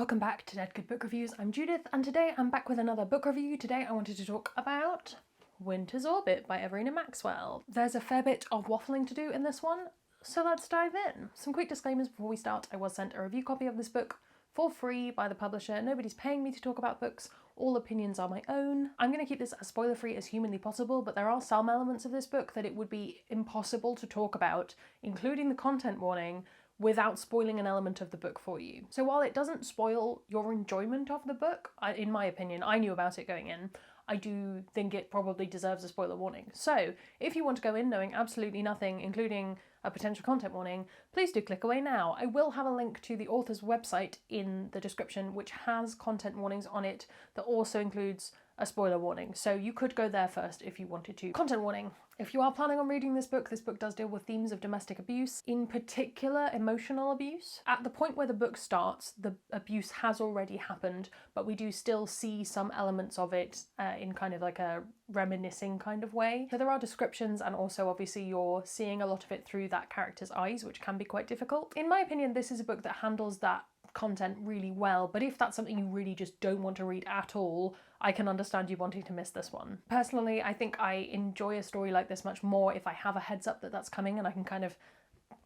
Welcome back to Dead Good Book Reviews. I'm Judith, and today I'm back with another book review. Today I wanted to talk about Winter's Orbit by Everina Maxwell. There's a fair bit of waffling to do in this one, so let's dive in. Some quick disclaimers before we start. I was sent a review copy of this book for free by the publisher. Nobody's paying me to talk about books. All opinions are my own. I'm going to keep this as spoiler-free as humanly possible, but there are some elements of this book that it would be impossible to talk about, including the content warning, without spoiling an element of the book for you. So while it doesn't spoil your enjoyment of the book, in my opinion, I knew about it going in, I do think it probably deserves a spoiler warning. So if you want to go in knowing absolutely nothing, including a potential content warning, please do click away now. I will have a link to the author's website in the description, which has content warnings on it that also includes a spoiler warning. So you could go there first if you wanted to. Content warning. If you are planning on reading this book does deal with themes of domestic abuse, in particular emotional abuse. At the point where the book starts, the abuse has already happened, but we do still see some elements of it in kind of like a reminiscing kind of way. So there are descriptions, and also obviously you're seeing a lot of it through that character's eyes, which can be quite difficult. In my opinion, this is a book that handles that content really well, but if that's something you really just don't want to read at all, I can understand you wanting to miss this one. Personally, I think I enjoy a story like this much more if I have a heads up that that's coming and I can kind of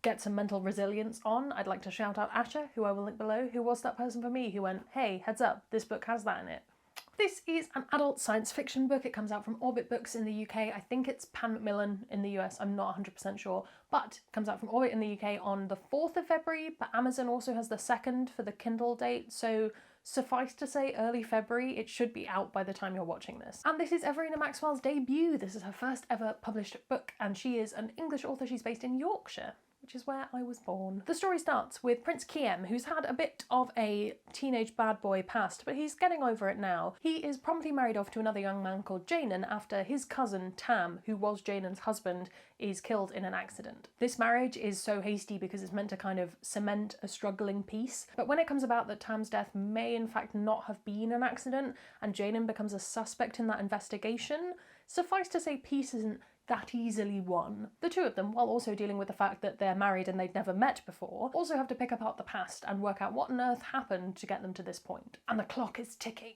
get some mental resilience on. I'd like to shout out Asha, who I will link below, who was that person for me who went, hey, heads up, this book has that in it. This is an adult science fiction book. It comes out from Orbit Books in the UK. I think it's Pan Macmillan in the US. I'm not 100% sure, but it comes out from Orbit in the UK on the 4th of February, but Amazon also has the 2nd for the Kindle date. So suffice to say early February, it should be out by the time you're watching this. And this is Everina Maxwell's debut. This is her first ever published book, and she is an English author. She's based in Yorkshire, which is where I was born. The story starts with Prince Kiem, who's had a bit of a teenage bad boy past, but he's getting over it now. He is promptly married off to another young man called Jainan after his cousin Tam, who was Jainan's husband, is killed in an accident. This marriage is so hasty because it's meant to kind of cement a struggling peace, but when it comes about that Tam's death may in fact not have been an accident, and Jainan becomes a suspect in that investigation, suffice to say peace isn't that easily won. The two of them, while also dealing with the fact that they're married and they'd never met before, also have to pick apart the past and work out what on earth happened to get them to this point. And the clock is ticking.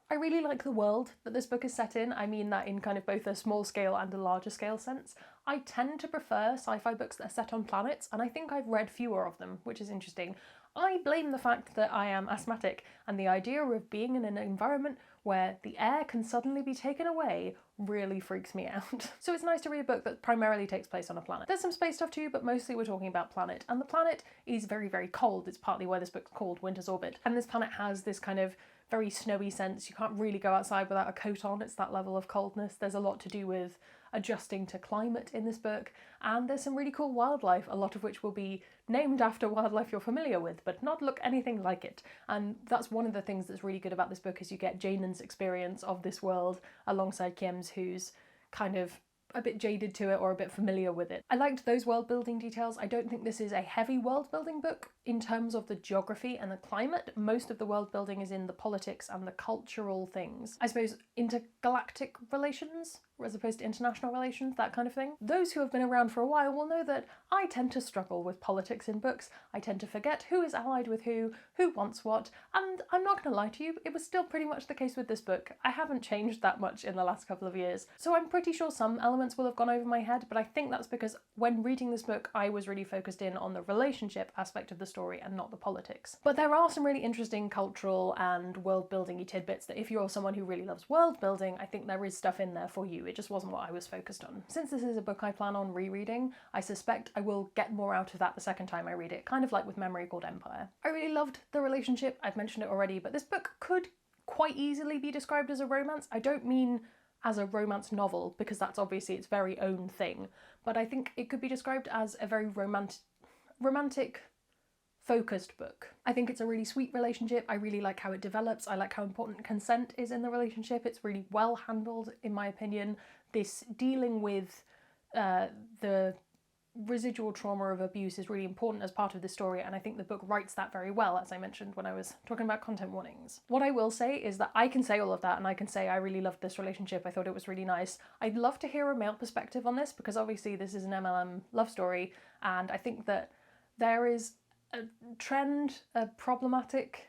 I really like the world that this book is set in. I mean that in kind of both a small scale and a larger scale sense. I tend to prefer sci-fi books that are set on planets, and I think I've read fewer of them, which is interesting. I blame the fact that I am asthmatic, and the idea of being in an environment where the air can suddenly be taken away really freaks me out. So it's nice to read a book that primarily takes place on a planet. There's some space stuff too, but mostly we're talking about planet. And the planet is very, very cold. It's partly why this book's called Winter's Orbit. And this planet has this kind of very snowy sense. You can't really go outside without a coat on. It's that level of coldness. There's a lot to do with adjusting to climate in this book, and there's some really cool wildlife, a lot of which will be named after wildlife you're familiar with, but not look anything like it. And that's one of the things that's really good about this book, is you get Jainan's experience of this world alongside Kiem's, who's kind of a bit jaded to it or a bit familiar with it. I liked those world building details. I don't think this is a heavy world building book in terms of the geography and the climate. Most of the world building is in the politics and the cultural things. I suppose intergalactic relations as opposed to international relations, that kind of thing. Those who have been around for a while will know that I tend to struggle with politics in books. I tend to forget who is allied with who wants what, and I'm not gonna lie to you, it was still pretty much the case with this book. I haven't changed that much in the last couple of years, so I'm pretty sure some elements will have gone over my head, but I think that's because when reading this book I was really focused in on the relationship aspect of the story and not the politics. But there are some really interesting cultural and world building-y tidbits that if you're someone who really loves world building, I think there is stuff in there for you. It just wasn't what I was focused on. Since this is a book I plan on rereading, I suspect I will get more out of that the second time I read it, kind of like with Memory Called Empire. I really loved the relationship, I've mentioned it already, but this book could quite easily be described as a romance. I don't mean as a romance novel, because that's obviously its very own thing, but I think it could be described as a very romantic focused book. I think it's a really sweet relationship. I really like how it develops. I like how important consent is in the relationship. It's really well handled, in my opinion. This dealing with the residual trauma of abuse is really important as part of the story, and I think the book writes that very well, as I mentioned when I was talking about content warnings. What I will say is that I can say all of that, and I can say I really loved this relationship. I thought it was really nice. I'd love to hear a male perspective on this, because obviously this is an MLM love story, and I think that there is trend, a problematic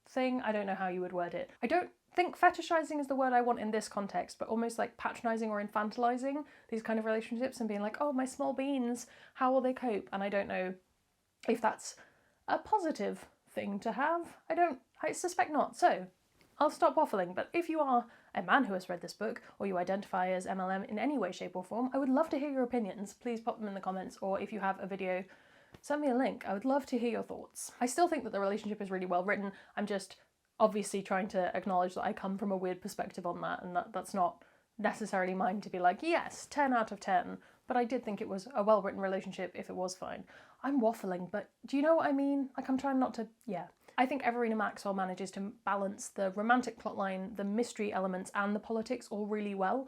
thing. I don't know how you would word it. I don't think fetishizing is the word I want in this context, but almost like patronizing or infantilizing these kind of relationships and being like, oh, my small beans, how will they cope? And I don't know if that's a positive thing to have. I suspect not. So I'll stop waffling, but if you are a man who has read this book, or you identify as MLM in any way, shape or form, I would love to hear your opinions. Please pop them in the comments, or if you have a video, send me a link. I would love to hear your thoughts. I still think that the relationship is really well written. I'm just obviously trying to acknowledge that I come from a weird perspective on that, and that's not necessarily mine to be like, yes, 10 out of 10, but I did think it was a well-written relationship if it was fine. I'm waffling, but do you know what I mean? Like, I'm trying not to, yeah. I think Everina Maxwell manages to balance the romantic plotline, the mystery elements, and the politics all really well,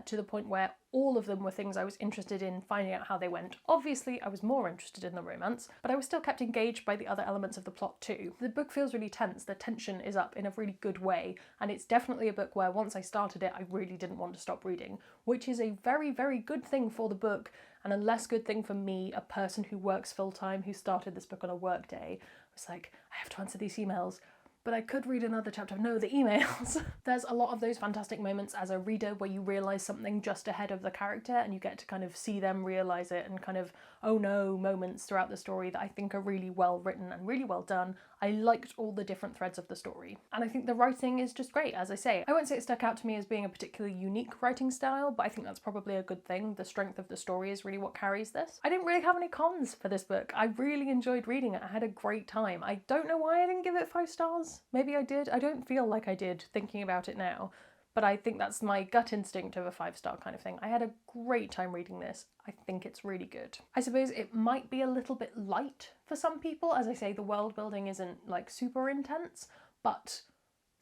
to the point where all of them were things I was interested in finding out how they went. Obviously, I was more interested in the romance, but I was still kept engaged by the other elements of the plot too. The book feels really tense, the tension is up in a really good way, and it's definitely a book where once I started it, I really didn't want to stop reading, which is a very, very good thing for the book, and a less good thing for me, a person who works full-time, who started this book on a work day. It's like, I have to answer these emails, but I could read another chapter. No, the emails. There's a lot of those fantastic moments as a reader where you realise something just ahead of the character and you get to kind of see them realise it, and kind of, oh no, moments throughout the story that I think are really well written and really well done. I liked all the different threads of the story. And I think the writing is just great, as I say. I won't say it stuck out to me as being a particularly unique writing style, but I think that's probably a good thing. The strength of the story is really what carries this. I didn't really have any cons for this book. I really enjoyed reading it. I had a great time. I don't know why I didn't give it 5 stars. Maybe I did. I don't feel like I did thinking about it now, but I think that's my gut instinct of a 5-star kind of thing. I had a great time reading this. I think it's really good. I suppose it might be a little bit light for some people. As I say, the world building isn't like super intense, but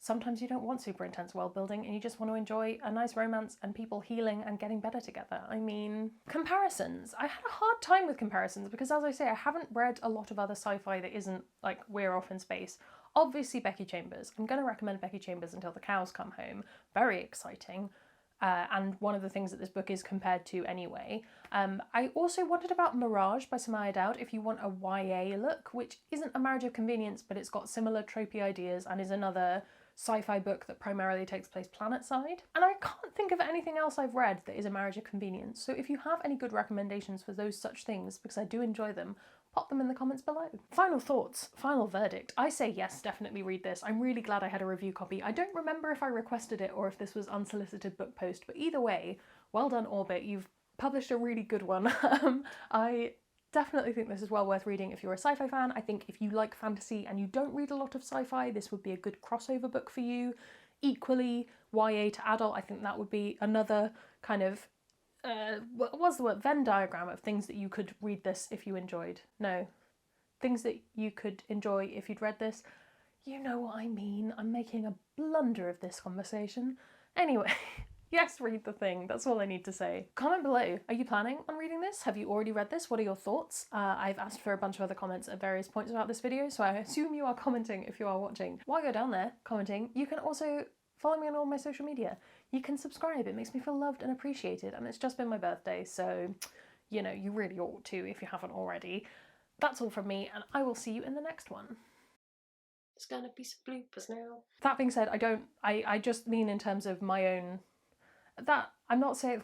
sometimes you don't want super intense world building and you just want to enjoy a nice romance and people healing and getting better together. I mean, comparisons. I had a hard time with comparisons because, as I say, I haven't read a lot of other sci-fi that isn't like We're Off in Space. Obviously Becky Chambers. I'm going to recommend Becky Chambers until the cows come home. Very exciting. And one of the things that this book is compared to anyway. I also wondered about Mirage by Samaya Dowd if you want a YA look, which isn't a marriage of convenience, but it's got similar tropey ideas and is another sci-fi book that primarily takes place planet-side. And I can't think of anything else I've read that is a marriage of convenience, so if you have any good recommendations for those such things, because I do enjoy them, pop them in the comments below. Final thoughts, final verdict. I say yes, definitely read this. I'm really glad I had a review copy. I don't remember if I requested it or if this was unsolicited book post, but either way, well done Orbit, you've published a really good one. I definitely think this is well worth reading if you're a sci-fi fan. I think if you like fantasy and you don't read a lot of sci-fi, this would be a good crossover book for you. Equally, YA to adult, I think that would be another kind of what was the word? Venn diagram of things that you could read this if you enjoyed. No. Things that you could enjoy if you'd read this. You know what I mean. I'm making a blunder of this conversation. Anyway, yes, read the thing. That's all I need to say. Comment below. Are you planning on reading this? Have you already read this? What are your thoughts? I've asked for a bunch of other comments at various points about this video, so I assume you are commenting if you are watching. While you're down there commenting, you can also follow me on all my social media. You can subscribe, it makes me feel loved and appreciated, and it's just been my birthday, so, you know, you really ought to if you haven't already. That's all from me, and I will see you in the next one. There's gonna be some bloopers now. That being said, I just mean in terms of my own, I'm not saying,